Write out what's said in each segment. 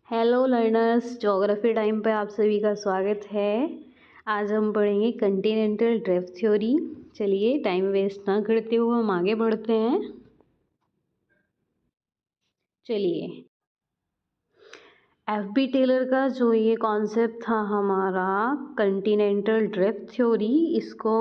Hello learners, geography time पे आप सभी का स्वागत है। आज हम पढ़ेंगे कंटिनेंटल ड्रिफ्ट थ्योरी। चलिए टाइम वेस्ट ना करते हुए हम आगे बढ़ते हैं। चलिए, एफ.बी. टेलर का जो ये कॉन्सेप्ट था हमारा कंटिनेंटल ड्रिफ्ट थ्योरी, इसको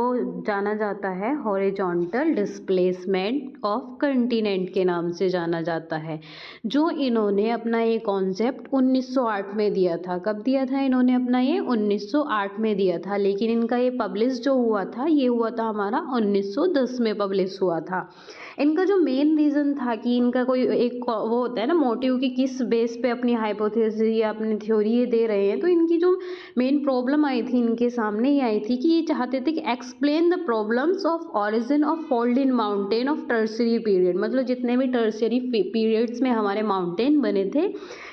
जाना जाता है हॉरिजॉन्टल डिस्प्लेसमेंट ऑफ कंटिनेंट के नाम से जाना जाता है, जो इन्होंने अपना ये कॉन्सेप्ट 1908 में दिया था। कब दिया था इन्होंने अपना ये? 1908 में दिया था, लेकिन इनका ये पब्लिश जो हुआ था ये हुआ था हमारा 1910 में पब्लिश हुआ था। इनका जो मेन रीज़न था कि इनका कोई एक वो होता है ना मोटिव, कि किस बेस पे अपनी हाइपोथेसिस या अपनी थ्योरी ये दे रहे हैं। तो इनकी जो मेन प्रॉब्लम आई थी इनके सामने ये आई थी कि ये चाहते थे कि explain the problems of origin of fault in mountain of tertiary period, मतलब जितने भी टर्शियरी पीरियड्स में हमारे माउंटेन बने थे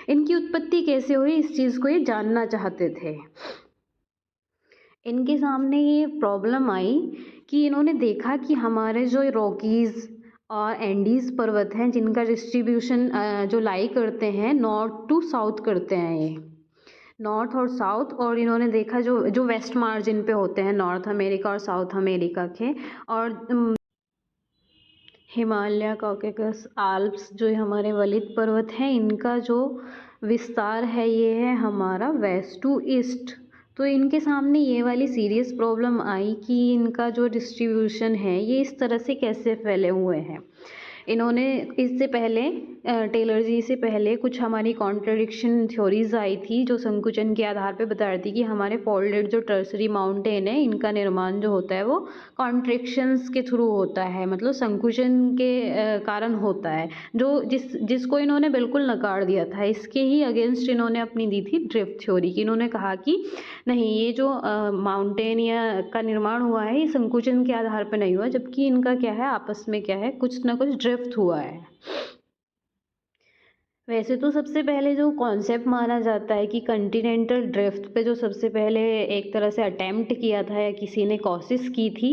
इनकी उत्पत्ति कैसे हुई, इस चीज़ को ये जानना चाहते थे। इनके सामने ये प्रॉब्लम आई कि इन्होंने देखा कि हमारे जो रॉकीज़ और एंडीज़ पर्वत हैं, जिनका डिस्ट्रीब्यूशन जो लाई करते हैं नॉर्थ टू साउथ करते हैं, ये नॉर्थ और साउथ। और इन्होंने देखा जो जो वेस्ट मार्जिन पे होते हैं नॉर्थ अमेरिका और साउथ अमेरिका के, और हिमालय, कॉकेकस, आल्प्स जो हमारे वलित पर्वत हैं, इनका जो विस्तार है ये है हमारा वेस्ट टू ईस्ट। तो इनके सामने ये वाली सीरियस प्रॉब्लम आई कि इनका जो डिस्ट्रीब्यूशन है ये इस तरह से कैसे फैले हुए हैं। इन्होंने इससे पहले टेलर जी से पहले कुछ हमारी कॉन्ट्रडिक्शन थ्योरीज आई थी, जो संकुचन के आधार पे बता रही थी कि हमारे फोल्डेड जो टर्सरी माउंटेन है इनका निर्माण जो होता है वो कॉन्ट्रैक्शंस के थ्रू होता है, मतलब संकुचन के कारण होता है, जो जिसको इन्होंने बिल्कुल नकार दिया था। इसके ही अगेंस्ट इन्होंने अपनी दी थी ड्रिफ्ट थ्योरी की। इन्होंने कहा कि नहीं, ये जो माउंटेन या का निर्माण हुआ है ये संकुचन के आधार पर नहीं हुआ, जबकि इनका क्या है, आपस में क्या है, कुछ ना कुछ ड्रिफ्ट हुआ है। वैसे तो सबसे पहले जो कॉन्सेप्ट माना जाता है कि कंटिनेंटल ड्रिफ्ट पे जो सबसे पहले एक तरह से अटेम्प्ट किया था या किसी ने कोशिश की थी,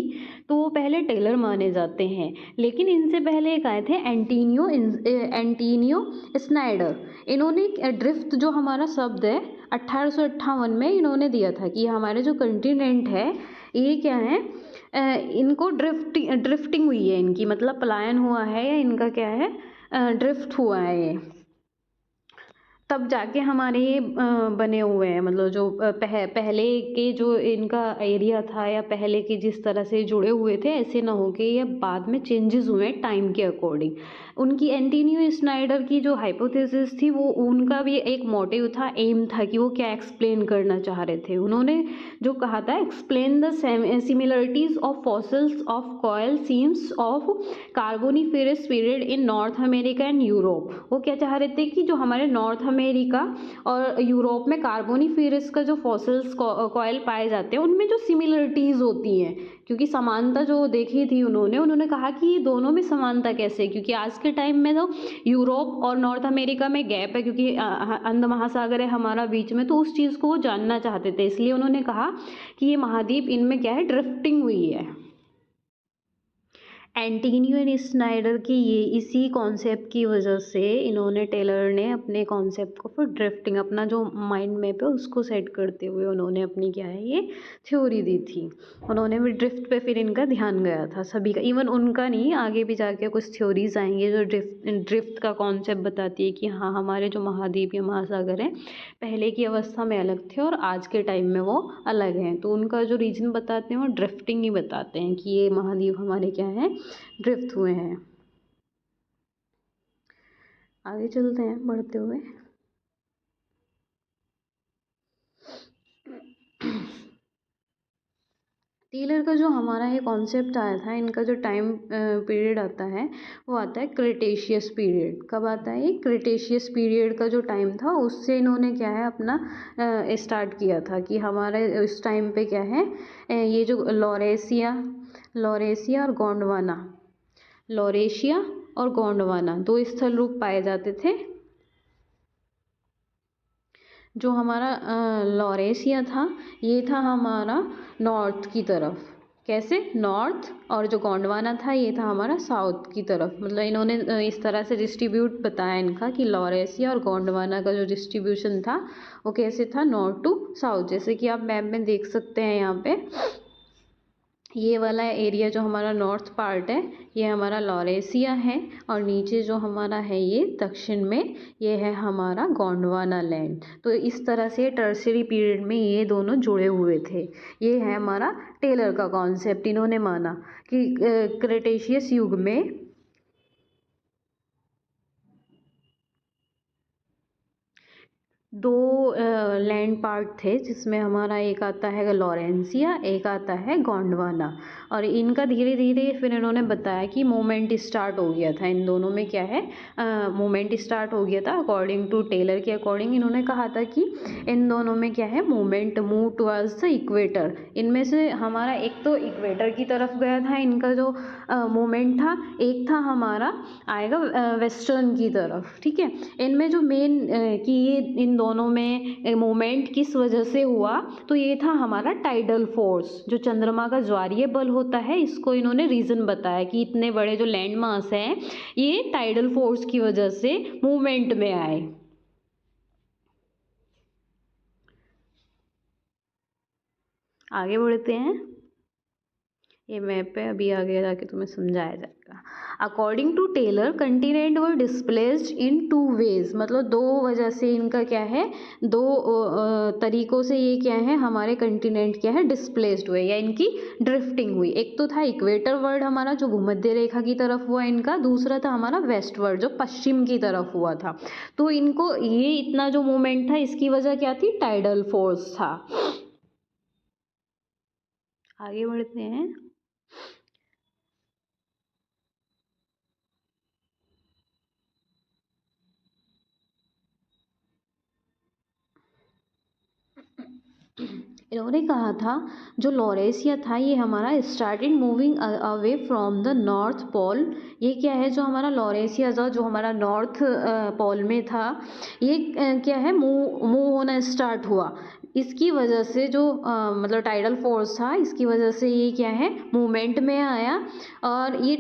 तो वो पहले टेलर माने जाते हैं। लेकिन इनसे पहले एक आए थे एंटीनियो स्नाइडर। इन्होंने ड्रिफ्ट जो हमारा शब्द है 1858 में इन्होंने दिया था कि हमारे जो कंटिनेंट है ये क्या है, इनको ड्रिफ्टिंग हुई है, इनकी मतलब पलायन हुआ है या इनका क्या है, ड्रिफ्ट हुआ है ये, तब जाके हमारे ये बने हुए हैं। मतलब जो पहले के जो इनका एरिया था या पहले के जिस तरह से जुड़े हुए थे, ऐसे ना हो के ये बाद में चेंजेस हुए टाइम के अकॉर्डिंग। उनकी एंटीनियो स्नाइडर की जो हाइपोथेसिस थी वो उनका भी एक मोटिव था, एम था कि वो क्या एक्सप्लेन करना चाह रहे थे। उन्होंने जो कहा था, explain the similarities of fossils of coil seems of Carboniferous period in north America and Europe. वो क्या चाह रहे थे कि जो हमारे नॉर्थ अमेरिका और यूरोप में कार्बोनिफेरस का जो फॉसिल्स कॉयल पाए जाते हैं उनमें जो सिमिलरिटीज़ होती हैं, क्योंकि समानता जो देखी थी उन्होंने कहा कि ये दोनों में समानता कैसे, क्योंकि आज के टाइम में तो यूरोप और नॉर्थ अमेरिका में गैप है, क्योंकि अंध महासागर है हमारा बीच में, तो उस चीज़ को वो जानना चाहते थे। इसलिए उन्होंने कहा कि ये महाद्वीप इनमें क्या है, ड्रिफ्टिंग हुई है। एंटीनियो स्नाइडर की ये इसी कॉन्सेप्ट की वजह से इन्होंने, टेलर ने अपने कॉन्सेप्ट को फिर ड्रिफ्टिंग, अपना जो माइंड मैप है उसको सेट करते हुए उन्होंने अपनी क्या है ये थ्योरी दी थी। उन्होंने भी ड्रिफ्ट पे फिर इनका ध्यान गया था सभी का, इवन उनका नहीं, आगे भी जाके कुछ थ्योरीज आएंगे जो ड्रिफ्ट का कॉन्सेप्ट बताती है कि हाँ, हमारे जो महाद्वीप या महासागर हैं पहले की अवस्था में अलग थे और आज के टाइम में वो अलग हैं। तो उनका जो रीजन बताते हैं वो ड्रिफ्टिंग ही बताते हैं कि ये महाद्वीप हमारे क्या है, ड्रिफ्ट हुए हैं। आगे चलते हैं बढ़ते हुए। टेलर का जो हमारा ये कॉन्सेप्ट आया था, इनका जो टाइम पीरियड आता है वो आता है क्रिटेशियस पीरियड। कब आता है ये? क्रिटेशियस पीरियड का जो टाइम था उससे इन्होंने क्या है अपना स्टार्ट किया था कि हमारे इस टाइम पे क्या है, ये जो लॉरेशिया और गोंडवाना, लॉरेशिया और गोंडवाना दो स्थल रूप पाए जाते थे। जो हमारा लॉरेशिया था ये था हमारा नॉर्थ की तरफ, कैसे, नॉर्थ, और जो गोंडवाना था ये था हमारा साउथ की तरफ। मतलब इन्होंने इस तरह से डिस्ट्रीब्यूट बताया इनका कि लॉरेशिया और गोंडवाना का जो डिस्ट्रीब्यूशन था वो कैसे था, नॉर्थ टू साउथ। जैसे कि आप मैप में देख सकते हैं यहाँ पे ये वाला एरिया जो हमारा नॉर्थ पार्ट है ये हमारा लॉरेशिया है, और नीचे जो हमारा है ये दक्षिण में ये है हमारा गोंडवाना लैंड। तो इस तरह से टर्शियरी पीरियड में ये दोनों जुड़े हुए थे। ये है हमारा टेलर का कॉन्सेप्ट। इन्होंने माना कि क्रेटेशियस युग में दो लैंड पार्ट थे, जिसमें हमारा एक आता है लॉरेंसिया, एक आता है गोंडवाना। और इनका धीरे धीरे फिर इन्होंने बताया कि मूवमेंट स्टार्ट हो गया था इन दोनों में। क्या है, मूवमेंट स्टार्ट हो गया था अकॉर्डिंग टू टेलर के अकॉर्डिंग। इन्होंने कहा था कि इन दोनों में क्या है, movement move towards the equator. इनमें से हमारा एक तो इक्वेटर की तरफ गया था इनका जो मूवमेंट था, एक था हमारा आएगा वेस्टर्न की तरफ। ठीक है, इनमें जो मेन कि ये इन दोनों में मूवमेंट किस वजह से हुआ, तो ये था हमारा टाइडल फोर्स। जो चंद्रमा का ज्वारीय बल होता है, इसको इन्होंने रीज़न बताया कि इतने बड़े जो लैंड मास हैं ये टाइडल फोर्स की वजह से मूवमेंट में आए। आगे बढ़ते हैं, ये मैप पे अभी आगे जाके तुम्हें समझाया जाएगा। According to Taylor continent were displaced in two ways. मतलब दो वजह से इनका क्या है, दो तरीकों से ये क्या है, हमारे कंटिनेंट क्या है, डिस्प्लेस्ड हुए या इनकी ड्रिफ्टिंग हुई। एक तो था इक्वेटर वर्ड हमारा जो भूमध्य रेखा की तरफ हुआ इनका, दूसरा था हमारा वेस्ट वर्ड जो पश्चिम की तरफ हुआ था। तो इनको ये इतना जो मूवमेंट था इसकी वजह क्या थी, टाइडल फोर्स था। आगे बढ़ते हैं, इन्होंने कहा था जो लॉरेशिया था ये हमारा started moving away from the north pole. ये क्या है, जो हमारा लॉरेशिया था जो हमारा नॉर्थ पोल में था, ये क्या है, मूव मूव होना स्टार्ट हुआ। इसकी वजह से जो मतलब टाइडल फोर्स था इसकी वजह से ये क्या है, मूवमेंट में आया। और ये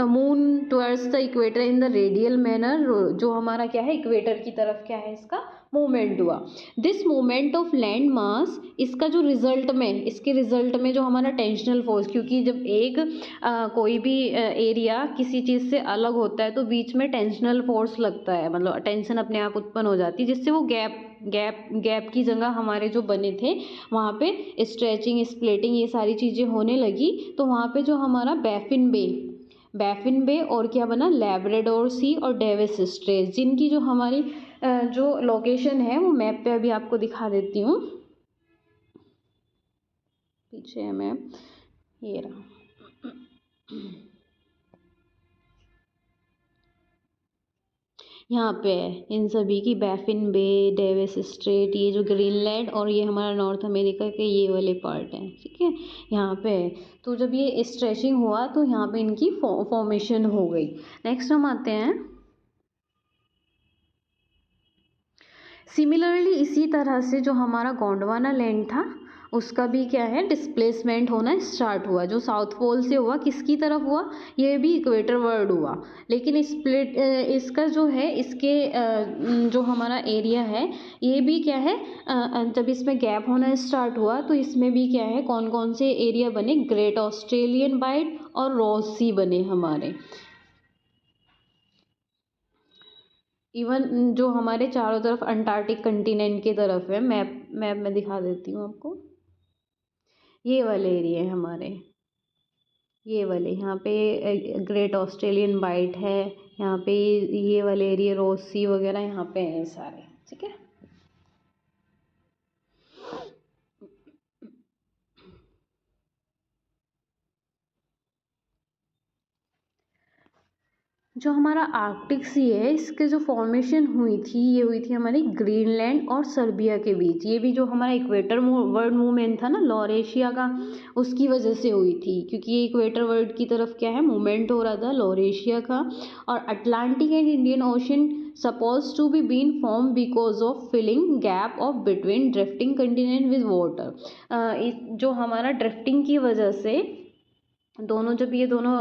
moon towards the equator in the radial manner, जो हमारा क्या है, इक्वेटर की तरफ क्या है, इसका मूवमेंट हुआ। दिस मूवमेंट ऑफ लैंड मास, इसका जो रिजल्ट में, इसके रिजल्ट में जो हमारा टेंशनल फोर्स, क्योंकि जब एक कोई भी एरिया किसी चीज़ से अलग होता है तो बीच में टेंशनल फोर्स लगता है, मतलब टेंशन अपने आप उत्पन्न हो जाती है, जिससे वो गैप की जगह हमारे जो बने थे वहाँ पे स्ट्रेचिंग स्प्लिटिंग ये सारी चीज़ें होने लगी। तो वहाँ पे जो हमारा बैफिन बे और क्या बना, लैब्राडोर सी और डेविस स्ट्रेट, जिनकी जो हमारी जो लोकेशन है वो मैप पे अभी आपको दिखा देती हूँ। पीछे है मैप, ये रहा। यहाँ पे है इन सभी की, बैफिन बे, डेविस स्ट्रेट, ये जो ग्रीनलैंड और ये हमारा नॉर्थ अमेरिका के ये वाले पार्ट हैं। ठीक है, यहाँ पे है। तो जब ये स्ट्रेचिंग हुआ तो यहाँ पे इनकी फॉर्मेशन हो गई। नेक्स्ट हम आते हैं, सिमिलरली इसी तरह से जो हमारा गोंडवाना लैंड था उसका भी क्या है, डिस्प्लेसमेंट होना स्टार्ट हुआ। जो साउथ पोल से हुआ, किसकी तरफ हुआ, ये भी इक्वेटर वर्ड हुआ। लेकिन स्प्लिट इसका जो है, इसके जो हमारा एरिया है ये भी क्या है, जब इसमें गैप होना स्टार्ट हुआ तो इसमें भी क्या है, कौन कौन से एरिया बने, ग्रेट ऑस्ट्रेलियन बाइट और रॉस सी बने हमारे। इवन जो हमारे चारों तरफ अंटार्कटिक कंटिनेंट की तरफ है, मैप में दिखा देती हूँ आपको, ये वाले एरिया है हमारे, ये वाले यहाँ पे ग्रेट ऑस्ट्रेलियन बाइट है, यहाँ पे ये वाले एरिया रोज सी वगैरह यहाँ पे हैं सारे। ठीक है, जो हमारा आर्कटिक सी है इसके जो फॉर्मेशन हुई थी ये हुई थी हमारी ग्रीनलैंड और सर्बिया के बीच। ये भी जो हमारा इक्वेटर वर्ल्ड मूवमेंट था ना लॉरेशिया का, उसकी वजह से हुई थी, क्योंकि ये इक्वेटर वर्ल्ड की तरफ क्या है मूवमेंट हो रहा था लॉरेशिया का। और Atlantic and Indian ocean suppose to be been form because of filling gap of between drifting continent with water. जो हमारा ड्रिफ्टिंग की वजह से दोनों, जब ये दोनों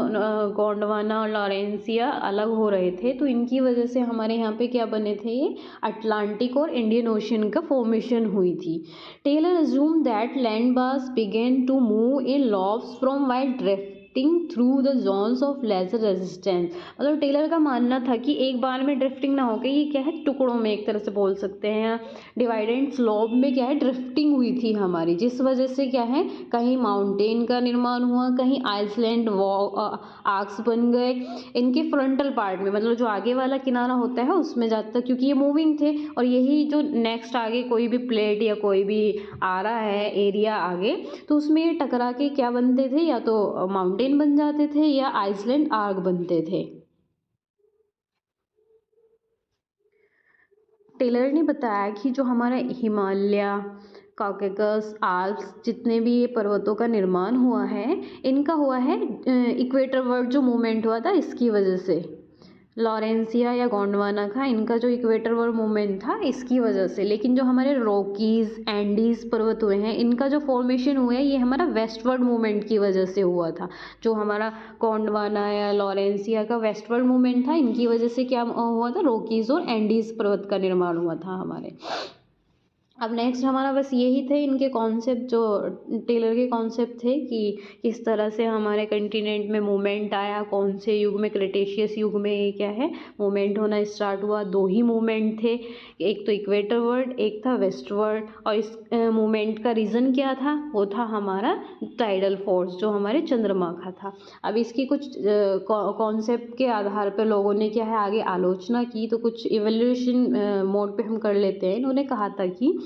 गोंडवाना और लॉरेंसिया अलग हो रहे थे तो इनकी वजह से हमारे यहाँ पे क्या बने थे, ये अटलांटिक और इंडियन ओशन का फॉर्मेशन हुई थी। Taylor assume that land mass begin to move in lobes from while drifting through the zones of lesser resistance. मतलब टेलर का मानना था कि एक बार में ड्रिफ्टिंग ना होकर ये क्या है टुकड़ों में, एक तरह से बोल सकते हैं डिवाइडेड स्लोप में क्या है ड्रिफ्टिंग हुई थी हमारी, जिस वजह से क्या है कहीं माउंटेन का निर्माण हुआ, कहीं आइसलैंड आर्क्स बन गए इनके फ्रंटल पार्ट में, मतलब जो आगे वाला किनारा होता है उसमें जाता, क्योंकि ये मूविंग थे और यही जो नेक्स्ट आगे कोई भी प्लेट या कोई भी आ रहा है एरिया आगे तो उसमें ये टकरा के क्या बनते थे, या तो माउंटेन बन जाते थे या आइसलैंड आर्क बनते थे। टेलर ने बताया कि जो हमारा हिमालय, कॉकेकस, आल्प्स जितने भी ये पर्वतों का निर्माण हुआ है इनका हुआ है इक्वेटर वर्ल्ड जो मूवमेंट हुआ था इसकी वजह से। लॉरेंसिया या गोंडवाना का इनका जो इक्वेटर वर्ल्ड मूवमेंट था इसकी वजह से। लेकिन जो हमारे रॉकीज एंडीज पर्वत हुए हैं इनका जो फॉर्मेशन हुआ है ये हमारा वेस्टवर्ड मूवमेंट की वजह से हुआ था। जो हमारा गोंडवाना या लॉरेंसिया का वेस्टवर्ड मूवमेंट था इनकी वजह से क्या हुआ था, रॉकीज और एंडीज पर्वत का निर्माण हुआ था हमारे। अब नेक्स्ट हमारा बस यही थे इनके कॉन्सेप्ट, जो टेलर के कॉन्सेप्ट थे कि किस तरह से हमारे कंटिनेंट में मूवमेंट आया, कौन से युग में, क्रिटेशियस युग में ये क्या है मूवमेंट होना स्टार्ट हुआ। दो ही मूवमेंट थे, एक तो इक्वेटर वर्ल्ड एक था वेस्ट वर्ल्ड। और इस मूवमेंट का रीज़न क्या था, वो था हमारा टाइडल फोर्स जो हमारे चंद्रमा का था। अब इसकी कुछ कॉन्सेप्ट के आधार पर लोगों ने क्या है आगे आलोचना की, तो कुछ इवोल्यूशन मोड पे हम कर लेते हैं। इन्होंने कहा था कि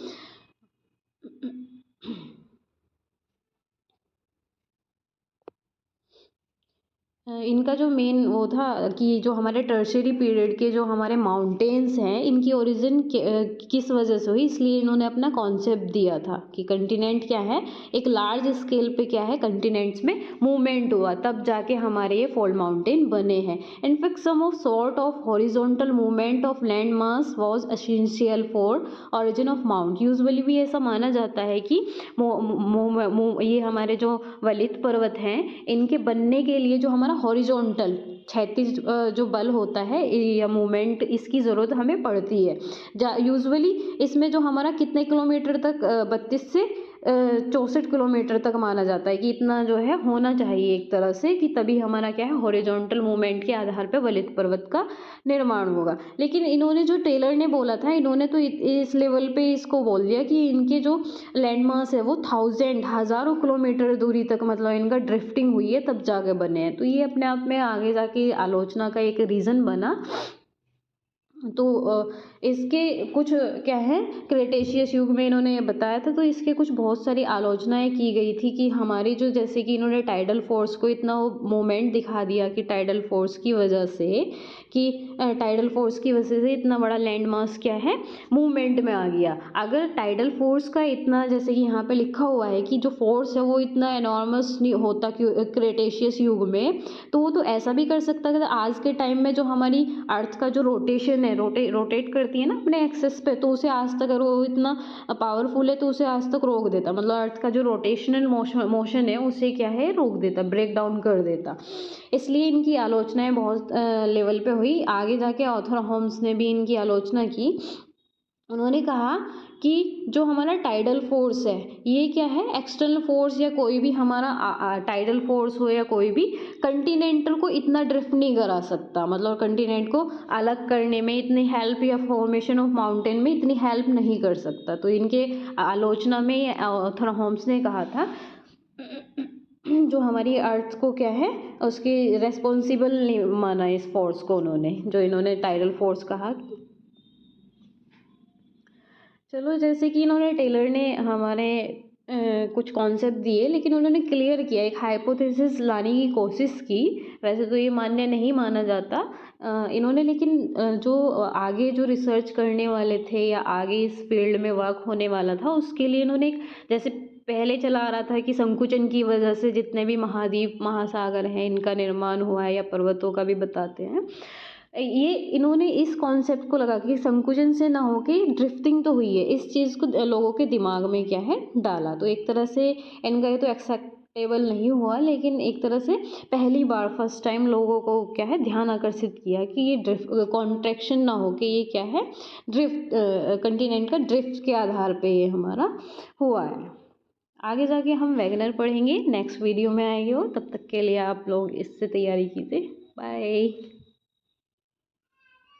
इनका जो मेन वो था कि जो हमारे टर्शियरी पीरियड के जो हमारे माउंटेन्स हैं इनकी ओरिजिन किस वजह से हुई, इसलिए इन्होंने अपना कॉन्सेप्ट दिया था कि कंटिनेंट क्या है, एक लार्ज स्केल पे क्या है कंटिनेंट्स में मूवमेंट हुआ तब जाके हमारे ये फोल्ड माउंटेन बने हैं। In fact some of sort of horizontal movement of land mass was essential for origin of mount. Usually भी ऐसा माना जाता है कि ये हमारे जो वलित पर्वत हैं इनके बनने के लिए जो हमारा हॉरिजॉन्टल क्षैतिज जो बल होता है या मूवमेंट इसकी ज़रूरत हमें पड़ती है। यूजुअली इसमें जो हमारा कितने किलोमीटर तक 32 से 64 किलोमीटर तक माना जाता है कि इतना जो है होना चाहिए एक तरह से, कि तभी हमारा क्या है हॉरिजॉन्टल मूवमेंट के आधार पर वलित पर्वत का निर्माण होगा। लेकिन इन्होंने जो टेलर ने बोला था इन्होंने तो इस लेवल पे इसको बोल दिया कि इनके जो लैंड मास है वो हज़ारों किलोमीटर दूरी तक मतलब इनका ड्रिफ्टिंग हुई है तब जाके बने हैं। तो ये अपने आप में आगे जाके आलोचना का एक रीज़न बना। तो इसके कुछ क्या है क्रिटेशियस युग में इन्होंने बताया था, तो इसके कुछ बहुत सारी आलोचनाएं की गई थी कि हमारी जो, जैसे कि इन्होंने टाइडल फोर्स को इतना वो मोमेंट दिखा दिया कि टाइडल फोर्स की वजह से इतना बड़ा लैंड मास क्या है मूवमेंट में आ गया। अगर टाइडल फोर्स का इतना, जैसे कि यहाँ पे लिखा हुआ है कि जो फोर्स है वो इतना एनॉर्मस नहीं होता क्रिटेशियस युग में, तो वो तो ऐसा भी कर सकता था आज के टाइम में जो हमारी अर्थ का जो रोटेशन है रोटेट करती है ना अपने एक्सेस पे, तो उसे आज तक, अगर वो इतना पावरफुल है तो उसे आज तक रोक देता, मतलब अर्थ का जो रोटेशनल मोशन है उसे क्या है रोक देता, ब्रेक डाउन कर देता। इसलिए इनकी आलोचनाएं बहुत लेवल पे हुई। आगे जाके ऑथर होम्स ने भी इनकी आलोचना की। उन्होंने कहा कि जो हमारा टाइडल फोर्स है ये क्या है एक्सटर्नल फोर्स, या कोई भी हमारा टाइडल फोर्स हो या कोई भी कंटिनेंटल को इतना ड्रिफ्ट नहीं करा सकता, मतलब कंटिनेंट को अलग करने में इतनी हेल्प या फॉर्मेशन ऑफ माउंटेन में इतनी हेल्प नहीं कर सकता। तो इनके आलोचना में ऑथर होम्स ने कहा था जो हमारी अर्थ को क्या है उसकी रेस्पॉन्सिबल नहीं माना इस फोर्स को उन्होंने, जो इन्होंने टाइडल फोर्स कहा। चलो, जैसे कि इन्होंने टेलर ने हमारे कुछ कॉन्सेप्ट दिए, लेकिन उन्होंने क्लियर किया, एक हाइपोथेसिस लाने की कोशिश की। वैसे तो ये मान्य नहीं माना जाता। इन्होंने लेकिन जो आगे जो रिसर्च करने वाले थे या आगे इस फील्ड में वर्क होने वाला था, उसके लिए इन्होंने एक, जैसे पहले चला आ रहा था कि संकुचन की वजह से जितने भी महाद्वीप महासागर हैं इनका निर्माण हुआ है, या पर्वतों का भी बताते हैं। ये इन्होंने इस कॉन्सेप्ट को लगा कि संकुचन से ना होके ड्रिफ्टिंग तो हुई है, इस चीज़ को लोगों के दिमाग में क्या है डाला। तो एक तरह से इनका ये तो एक्सेप्टेबल नहीं हुआ, लेकिन एक तरह से पहली बार फर्स्ट टाइम लोगों को क्या है ध्यान आकर्षित किया कि ये ड्रिफ्ट कॉन्ट्रैक्शन ना हो कि ये क्या है ड्रिफ्ट, कंटिनेंट का ड्रिफ्ट के आधार पे ये हमारा हुआ है। आगे जाके हम वैगनर पढ़ेंगे, नेक्स्ट वीडियो में आएगी वो। तब तक के लिए आप लोग इससे तैयारी कीजिए। बाय।